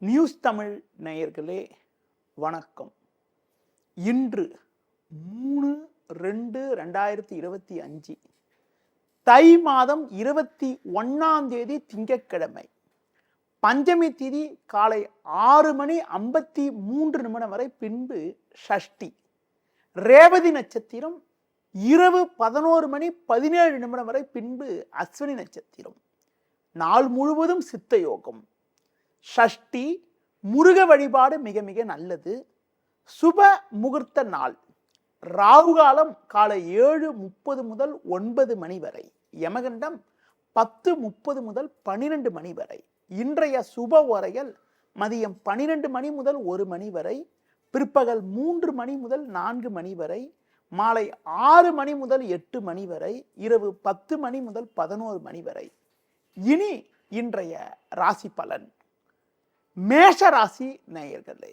News Tamil நேயர்களே வணக்கம். இன்று 3/2/2025 தை மாதம் 21 திங்கட்கிழமை. பஞ்சமி திதி காலை 6:53 வரை, பின்பு ஷஷ்டி. ரேவதி நட்சத்திரம் இரவு 11:17 வரை, பின்பு அஸ்வினி நட்சத்திரம். நாள் முழுவதும் சித்த யோகம். ஷஷ்டி முருக வழிபாடு மிக மிக நல்லது. சுப முகூர்த்த நாள். ராகுகாலம் காலை 7:30 முதல் 9 மணி வரை. யமகண்டம் 10:30 முதல் 12 மணி வரை. இன்றைய சுப ஓரைகள் மதியம் 12 மணி முதல் 1 மணி வரை, பிற்பகல் 3 மணி முதல் 4 மணி வரை, மாலை 6 மணி முதல் 8 மணி வரை, இரவு 10 மணி முதல் 11 மணி வரை. இனி இன்றைய ராசி பலன். மேஷ ராசி நேயர்களே,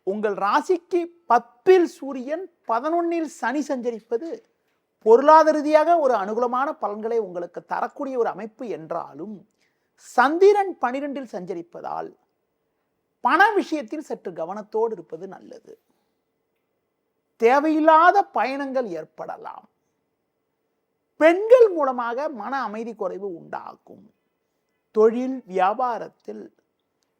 உங்கள் ராசிக்கு 10ல் சூரியன் 11ல் சனி சஞ்சரிப்பது பொருளாதார ரீதியாக ஒரு அனுகூலமான பலன்களை உங்களுக்கு தரக்கூடிய ஒரு அமைப்பு என்றாலும், சந்திரன் 12ல் சஞ்சரிப்பதால் பண விஷயத்தில் சற்று கவனத்தோடு இருப்பது நல்லது. தேவையில்லாத பயணங்கள் ஏற்படலாம். பெண்கள் மூலமாக மன அமைதி குறைவு உண்டாகும். தொழில் வியாபாரத்தில்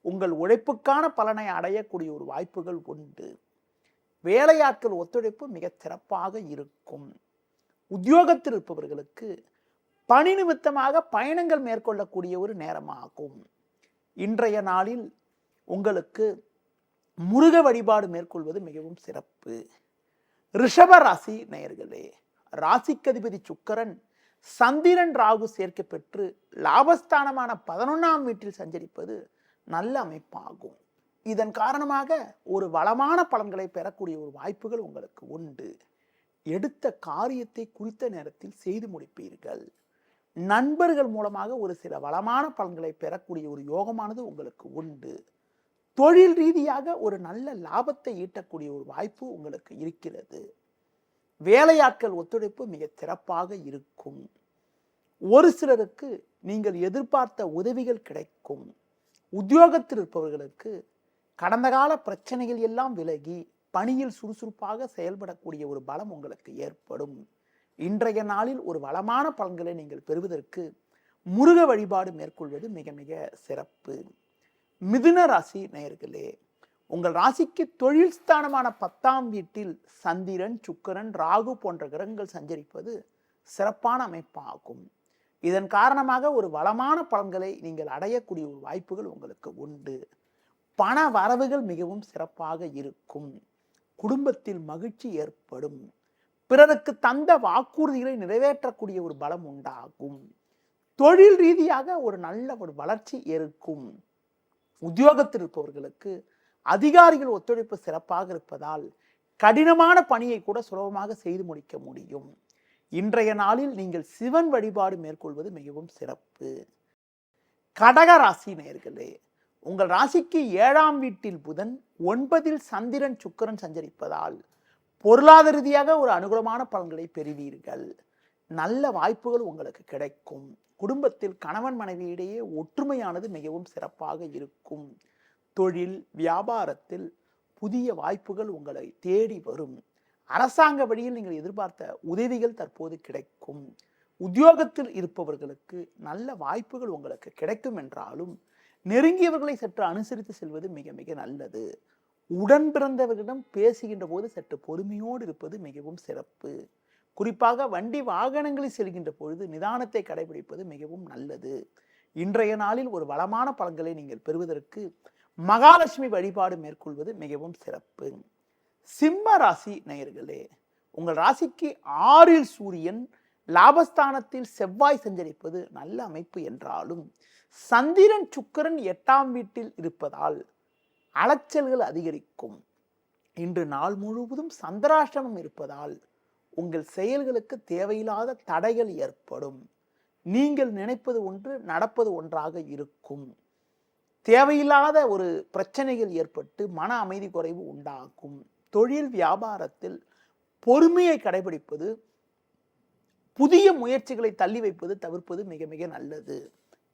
உங்கள் உழைப்புக்கான பலனை அடையக்கூடிய ஒரு வாய்ப்புகள் உண்டு. வேலையாட்கள் ஒத்துழைப்பு மிக சிறப்பாக இருக்கும். உத்தியோகத்தில் இருப்பவர்களுக்கு பணி நிமித்தமாக பயணங்கள் மேற்கொள்ளக்கூடிய ஒரு நேரமாகும். இன்றைய நாளில் உங்களுக்கு முருக வழிபாடு மேற்கொள்வது மிகவும் சிறப்பு. ரிஷப ராசி நேயர்களே, ராசிக்கதிபதி சுக்கிரன் சந்திரன் ராகு சேர்க்கை பெற்று லாபஸ்தானமான 11ஆம் வீட்டில் சஞ்சரிப்பது நல்ல அமைப்பாகும். இதன் காரணமாக ஒரு வளமான பலன்களை பெறக்கூடிய ஒரு வாய்ப்புகள் உங்களுக்கு உண்டு. எடுத்த காரியத்தை குறித்த நேரத்தில் செய்து முடிப்பீர்கள். நண்பர்கள் மூலமாக ஒரு சில வளமான பலன்களை பெறக்கூடிய ஒரு யோகமானது உங்களுக்கு உண்டு. தொழில் ரீதியாக ஒரு நல்ல லாபத்தை ஈட்டக்கூடிய ஒரு வாய்ப்பு உங்களுக்கு இருக்கிறது. வேலையாட்கள் ஒத்துழைப்பு மிக சிறப்பாக இருக்கும். ஒரு சிலருக்கு நீங்கள் எதிர்பார்த்த உதவிகள் கிடைக்கும். உத்தியோகத்தில் இருப்பவர்களுக்கு கடந்த கால பிரச்சனைகள் எல்லாம் விலகி பணியில் சுறுசுறுப்பாக செயல்படக்கூடிய ஒரு பலம் உங்களுக்கு ஏற்படும். இன்றைய நாளில் ஒரு வளமான பலன்களை நீங்கள் பெறுவதற்கு முருக வழிபாடு மேற்கொள்வது மிக மிக சிறப்பு. மிதுன ராசி நேயர்களே, உங்கள் ராசிக்கு தொழில் ஸ்தானமான 10ஆம் வீட்டில் சந்திரன் சுக்கிரன் ராகு போன்ற கிரகங்கள் சஞ்சரிப்பது சிறப்பான அமைப்பாகும். இதன் காரணமாக ஒரு வளமான பலன்களை நீங்கள் அடையக்கூடிய ஒரு வாய்ப்புகள் உங்களுக்கு உண்டு. பண வரவுகள் மிகவும் சிறப்பாக இருக்கும். குடும்பத்தில் மகிழ்ச்சி ஏற்படும். பிறருக்கு தந்த வாக்குறுதிகளை நிறைவேற்றக்கூடிய ஒரு பலம் உண்டாகும். தொழில் ரீதியாக ஒரு நல்ல ஒரு வளர்ச்சி இருக்கும். உத்தியோகத்தில் இருப்பவர்களுக்கு அதிகாரிகள் ஒத்துழைப்பு சிறப்பாக இருப்பதால் கடினமான பணியை கூட சுலபமாக செய்து முடிக்க முடியும். இன்றைய நாளில் நீங்கள் சிவன் வழிபாடு மேற்கொள்வது மிகவும் சிறப்பு. கடக ராசி நேயர்களே, உங்கள் ராசிக்கு 7ஆம் வீட்டில் புதன் 9ல் சந்திரன் சுக்கிரன் சஞ்சரிப்பதால் பொருளாதார ரீதியாக ஒரு அனுகூலமான பலன்களை பெறுவீர்கள். நல்ல வாய்ப்புகள் உங்களுக்கு கிடைக்கும். குடும்பத்தில் கணவன் மனைவியிடையே ஒற்றுமையானது மிகவும் சிறப்பாக இருக்கும். தொழில் வியாபாரத்தில் புதிய வாய்ப்புகள் உங்களை தேடி வரும். அரசாங்க வழியில் நீங்கள் எதிர்பார்த்த உதவிகள் தற்போது கிடைக்கும். உத்தியோகத்தில் இருப்பவர்களுக்கு நல்ல வாய்ப்புகள் உங்களுக்கு கிடைக்கும் என்றாலும் நெருங்கியவர்களை சற்று அனுசரித்து செல்வது மிக மிக நல்லது. உடன் பிறந்தவர்களிடம் பேசுகின்ற போது சற்று பொறுமையோடு இருப்பது மிகவும் சிறப்பு. குறிப்பாக வண்டி வாகனங்களில் செல்கின்ற பொழுது நிதானத்தை கடைபிடிப்பது மிகவும் நல்லது. இன்றைய நாளில் ஒரு வளமான பலன்களை நீங்கள் பெறுவதற்கு மகாலட்சுமி வழிபாடு மேற்கொள்வது மிகவும் சிறப்பு. சிம்ம ராசி நேயர்களே, உங்கள் ராசிக்கு 6ல் சூரியன் லாபஸ்தானத்தில் செவ்வாய் சஞ்சரிப்பது நல்ல அமைப்பு என்றாலும், சந்திரன் சுக்கிரன் 8ஆம் வீட்டில் இருப்பதால் அலைச்சல்கள் அதிகரிக்கும். இன்று நாள் முழுவதும் சந்திராஷ்டமம் இருப்பதால் உங்கள் செயல்களுக்கு தேவையில்லாத தடைகள் ஏற்படும். நீங்கள் நினைப்பது ஒன்று நடப்பது ஒன்றாக இருக்கும். தேவையில்லாத ஒரு பிரச்சனைகள் ஏற்பட்டு மன அமைதி குறைவு உண்டாகும். தொழில் வியாபாரத்தில் பொறுமையை கடைபிடிப்பது, புதிய முயற்சிகளை தள்ளி வைப்பது தவிர்ப்பது மிக மிக நல்லது.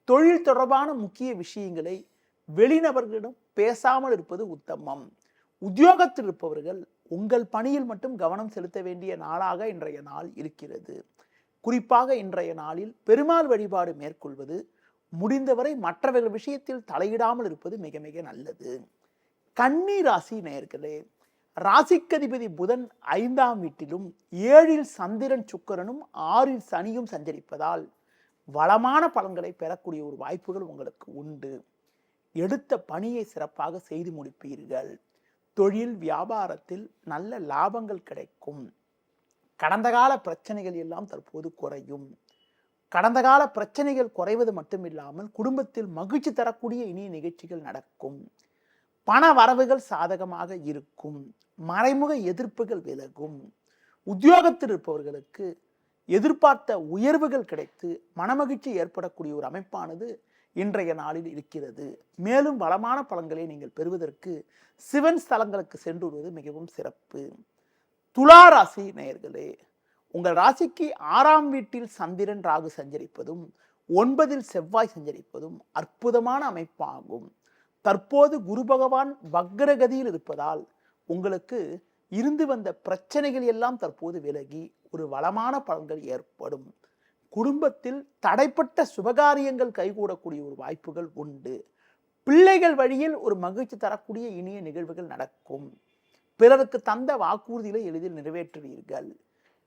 தொழில் தொடர்பான முக்கிய விஷயங்களை வெளிநபர்களிடம் பேசாமல் இருப்பது உத்தமம். உத்தியோகத்தில் இருப்பவர்கள் உங்கள் பணியில் மட்டும் கவனம் செலுத்த வேண்டிய நாளாக இன்றைய நாள் இருக்கிறது. குறிப்பாக இன்றைய நாளில் பெருமாள் வழிபாடு மேற்கொள்வது, முடிந்தவரை மற்றவர்கள் விஷயத்தில் தலையிடாமல் இருப்பது மிக மிக நல்லது. கன்னி ராசி நேயர்களே, ராசிக்கதிபதி புதன் 5ஆம் வீட்டிலும் 7ல் சந்திரன் சுக்கிரனும் 6ல் சனியும் சஞ்சரிப்பதால் வளமான பலன்களை பெறக்கூடிய ஒரு வாய்ப்புகள் உங்களுக்கு உண்டு. எடுத்த பணியை சிறப்பாக செய்து முடிப்பீர்கள். தொழில் வியாபாரத்தில் நல்ல லாபங்கள் கிடைக்கும். கடந்த கால பிரச்சனைகள் எல்லாம் தற்போது குறையும். கடந்த கால பிரச்சனைகள் குறைவது மட்டுமில்லாமல் குடும்பத்தில் மகிழ்ச்சி தரக்கூடிய இனிய நிகழ்ச்சிகள் நடக்கும். பண வரவுகள் சாதகமாக இருக்கும். மறைமுக எதிர்ப்புகள் விலகும். உத்தியோகத்தில் இருப்பவர்களுக்கு எதிர்பார்த்த உயர்வுகள் கிடைத்து மனமகிழ்ச்சி ஏற்படக்கூடிய ஒரு அமைப்பானது இன்றைய நாளில் இருக்கிறது. மேலும் வளமான பலன்களை நீங்கள் பெறுவதற்கு சிவன் ஸ்தலங்களுக்கு சென்று வருவது மிகவும் சிறப்பு. துலா ராசி நேயர்களே, உங்கள் ராசிக்கு 6ஆம் வீட்டில் சந்திரன் ராகு சஞ்சரிப்பதும் 9ல் செவ்வாய் சஞ்சரிப்பதும் அற்புதமான அமைப்பாகும். தற்போது குரு பகவான் வக்ரகதியில் இருப்பதால் உங்களுக்கு இருந்து வந்த பிரச்சனைகள் எல்லாம் தற்போது விலகி ஒரு வளமான பலன்கள் ஏற்படும். குடும்பத்தில் தடைப்பட்ட சுபகாரியங்கள் கைகூடக்கூடிய ஒரு வாய்ப்புகள் உண்டு. பிள்ளைகள் வழியில் ஒரு மகிழ்ச்சி தரக்கூடிய இனிய நிகழ்வுகள் நடக்கும். பிறருக்கு தந்த வாக்குறுதிகளை எளிதில் நிறைவேற்றுவீர்கள்.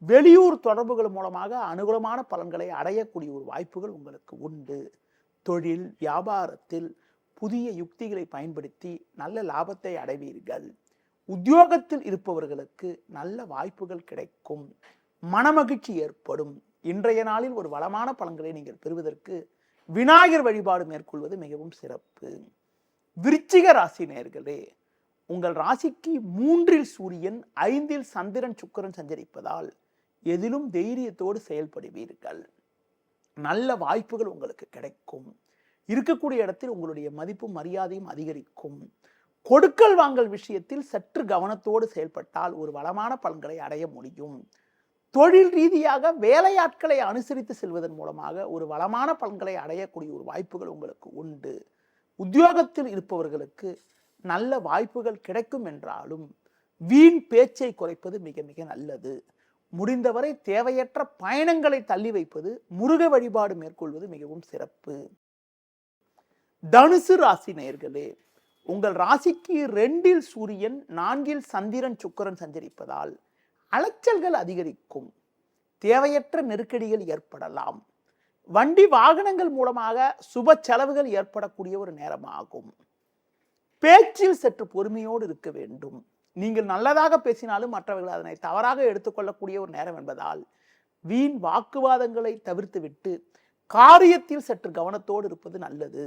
வெளியூர் தொடர்புகள் மூலமாக அனுகூலமான பலன்களை அடையக்கூடிய ஒரு வாய்ப்புகள் உங்களுக்கு உண்டு. தொழில் வியாபாரத்தில் புதிய யுக்திகளை பயன்படுத்தி நல்ல லாபத்தை அடைவீர்கள். உத்தியோகத்தில் இருப்பவர்களுக்கு நல்ல வாய்ப்புகள் கிடைக்கும். மனமகிழ்ச்சி ஏற்படும். இன்றைய நாளில் ஒரு வளமான பலன்களை நீங்கள் பெறுவதற்கு விநாயகர் வழிபாடு மேற்கொள்வது மிகவும் சிறப்பு. விருச்சிக ராசி நேயர்களே, உங்கள் ராசிக்கு 3ல் சூரியன் 5ல் சந்திரன் சுக்கிரன் சஞ்சரிப்பதால் எதிலும் தைரியத்தோடு செயல்படுவீர்கள். நல்ல வாய்ப்புகள் உங்களுக்கு கிடைக்கும். இருக்கக்கூடிய இடத்தில் உங்களுடைய மதிப்பும் மரியாதையும் அதிகரிக்கும். கொடுக்கல் வாங்கல் விஷயத்தில் சற்று கவனத்தோடு செயல்பட்டால் ஒரு வளமான பலன்களை அடைய முடியும். தொழில் ரீதியாக வேலையாட்களை அனுசரித்து செல்வதன் மூலமாக ஒரு வளமான பலன்களை அடையக்கூடிய ஒரு வாய்ப்புகள் உங்களுக்கு உண்டு. உத்தியோகத்தில் இருப்பவர்களுக்கு நல்ல வாய்ப்புகள் கிடைக்கும் என்றாலும் வீண் பேச்சை குறைப்பது மிக மிக நல்லது. முடிந்தவரை தேவையற்ற பயணங்களை தள்ளி வைப்பது, முருக வழிபாடு மேற்கொள்வது மிகவும் சிறப்பு. தனுசு ராசி நேயர்களே, உங்கள் ராசிக்கு 2ல் சூரியன் 4ல் சந்திரன் சுக்கிரன் சஞ்சரிப்பதால் அலைச்சல்கள் அதிகரிக்கும். தேவையற்ற நெருக்கடிகள் ஏற்படலாம். வண்டி வாகனங்கள் மூலமாக சுப செலவுகள் ஏற்படக்கூடிய ஒரு நேரமாகும். பேச்சில் சற்று பொறுமையோடு இருக்க வேண்டும். நீங்கள் நல்லதாக பேசினாலும் மற்றவர்கள் அதனை தவறாக எடுத்துக்கொள்ளக்கூடிய ஒரு நேரம் என்பதால் வீண் வாக்குவாதங்களை தவிர்த்துவிட்டு காரியத்தில் சற்று கவனத்தோடு இருப்பது நல்லது.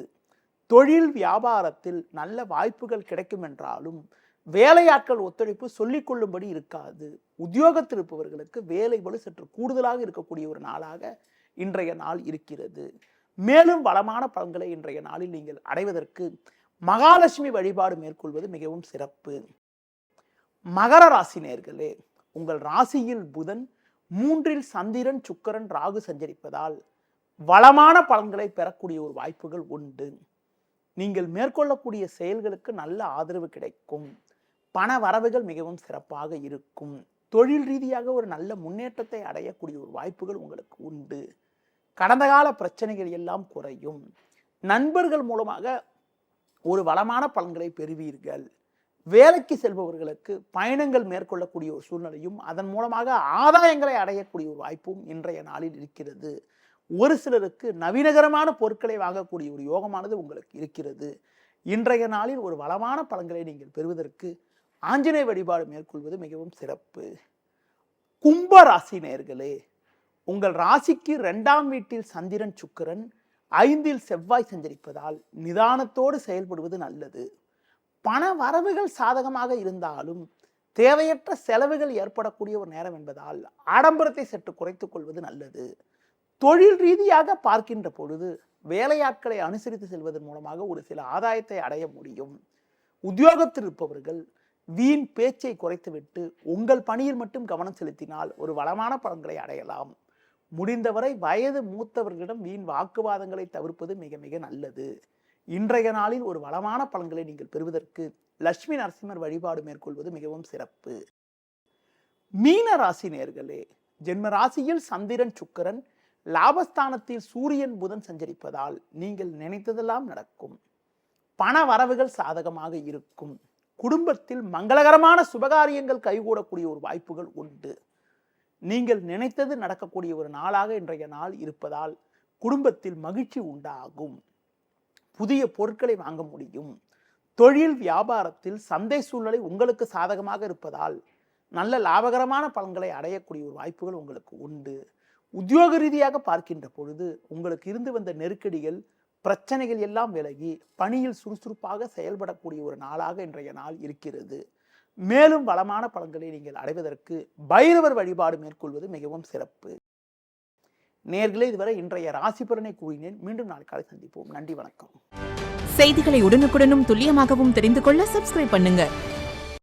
தொழில் வியாபாரத்தில் நல்ல வாய்ப்புகள் கிடைக்கும் என்றாலும் வேலையாட்கள் ஒத்துழைப்பு சொல்லிக் கொள்ளும்படி இருக்காது. உத்தியோகத்தில் இருப்பவர்களுக்கு வேலை பளு சற்று கூடுதலாக இருக்கக்கூடிய ஒரு நாளாக இன்றைய நாள் இருக்கிறது. மேலும் வளமான பலன்களை இன்றைய நாளில் நீங்கள் அடைவதற்கு மகாலட்சுமி வழிபாடு மேற்கொள்வது மிகவும் சிறப்பு. மகர ராசி நேயர்களே, உங்கள் ராசியில் புதன் 3ல் சந்திரன் சுக்கிரன் ராகு சஞ்சரிப்பதால் வளமான பலன்களை பெறக்கூடிய ஒரு வாய்ப்புகள் உண்டு. நீங்கள் மேற்கொள்ளக்கூடிய செயல்களுக்கு நல்ல ஆதரவு கிடைக்கும். பண வரவுகள் மிகவும் சிறப்பாக இருக்கும். தொழில் ரீதியாக ஒரு நல்ல முன்னேற்றத்தை அடையக்கூடிய ஒரு வாய்ப்புகள் உங்களுக்கு உண்டு. கடந்த கால பிரச்சனைகள் எல்லாம் குறையும். நண்பர்கள் மூலமாக ஒரு வளமான பலன்களை பெறுவீர்கள். வேலைக்கு செல்பவர்களுக்கு பயணங்கள் மேற்கொள்ளக்கூடிய ஒரு சூழ்நிலையும் அதன் மூலமாக ஆதாயங்களை அடையக்கூடிய ஒரு வாய்ப்பும் இன்றைய நாளில் இருக்கிறது. ஒரு சிலருக்கு நவீனகரமான பொருட்களை வாங்கக்கூடிய ஒரு யோகமானது உங்களுக்கு இருக்கிறது. இன்றைய நாளில் ஒரு வளமான பலன்களை நீங்கள் பெறுவதற்கு ஆஞ்சநேய வழிபாடு மேற்கொள்வது மிகவும் சிறப்பு. கும்ப ராசி நேயர்களே, உங்கள் ராசிக்கு 2ஆம் வீட்டில் சந்திரன் சுக்கிரன் 5ல் செவ்வாய் சஞ்சரிப்பதால் நிதானத்தோடு செயல்படுவது நல்லது. பண வரவுகள் சாதகமாக இருந்தாலும் தேவையற்ற செலவுகள் ஏற்படக்கூடிய ஒரு நேரம் என்பதால் ஆடம்பரத்தை சற்று குறைத்துக் கொள்வது நல்லது. தொழில் ரீதியாக பார்க்கின்ற பொழுது வேலையாட்களை அனுசரித்து செல்வதன் மூலமாக ஒரு சில ஆதாயத்தை அடைய முடியும். உத்தியோகத்தில் இருப்பவர்கள் வீண் பேச்சை குறைத்துவிட்டு உங்கள் பணியில் மட்டும் கவனம் செலுத்தினால் ஒரு வளமான பலன்களை அடையலாம். முடிந்தவரை வயது மூத்தவர்களிடம் வீண் வாக்குவாதங்களை தவிர்ப்பது மிக மிக நல்லது. இன்றைய நாளில் ஒரு வளமான பலன்களை நீங்கள் பெறுவதற்கு லட்சுமி நரசிம்மர் வழிபாடு மேற்கொள்வது மிகவும் சிறப்பு. மீன ராசி நேயர்களே, ஜென்ம ராசியில் சந்திரன் சுக்கிரன், லாபஸ்தானத்தில் சூரியன் புதன் சஞ்சரிப்பதால் நீங்கள் நினைத்ததெல்லாம் நடக்கும். பண வரவுகள் சாதகமாக இருக்கும். குடும்பத்தில் மங்களகரமான சுபகாரியங்கள் கைகூடக்கூடிய ஒரு வாய்ப்புகள் உண்டு. நீங்கள் நினைத்தது நடக்கக்கூடிய ஒரு நாளாக இன்றைய நாள் இருப்பதால் குடும்பத்தில் மகிழ்ச்சி உண்டாகும். புதிய பொருட்களை வாங்க முடியும். தொழில் வியாபாரத்தில் சந்தை சூழ்நிலை உங்களுக்கு சாதகமாக இருப்பதால் நல்ல லாபகரமான பலன்களை அடையக்கூடிய ஒரு வாய்ப்புகள் உங்களுக்கு உண்டு. உத்தியோக ரீதியாக பார்க்கின்ற பொழுது உங்களுக்கு இருந்து வந்த நெருக்கடிகள், பிரச்சனைகள் எல்லாம் விலகி பணியில் சுறுசுறுப்பாக செயல்படக்கூடிய ஒரு நாளாக இன்றைய நாள் இருக்கிறது. மேலும் வளமான பலன்களை நீங்கள் அடைவதற்கு பைரவர் வழிபாடு மேற்கொள்வது மிகவும் சிறப்பு. நேயர்களே, இதுவரை இன்றைய ராசி பலனை கூறினேன். மீண்டும் நாளை காலை சந்திப்போம். நன்றி, வணக்கம். செய்திகளை உடனுக்குடனும் துல்லியமாகவும் தெரிந்து கொள்ள சப்ஸ்கிரைப் பண்ணுங்க.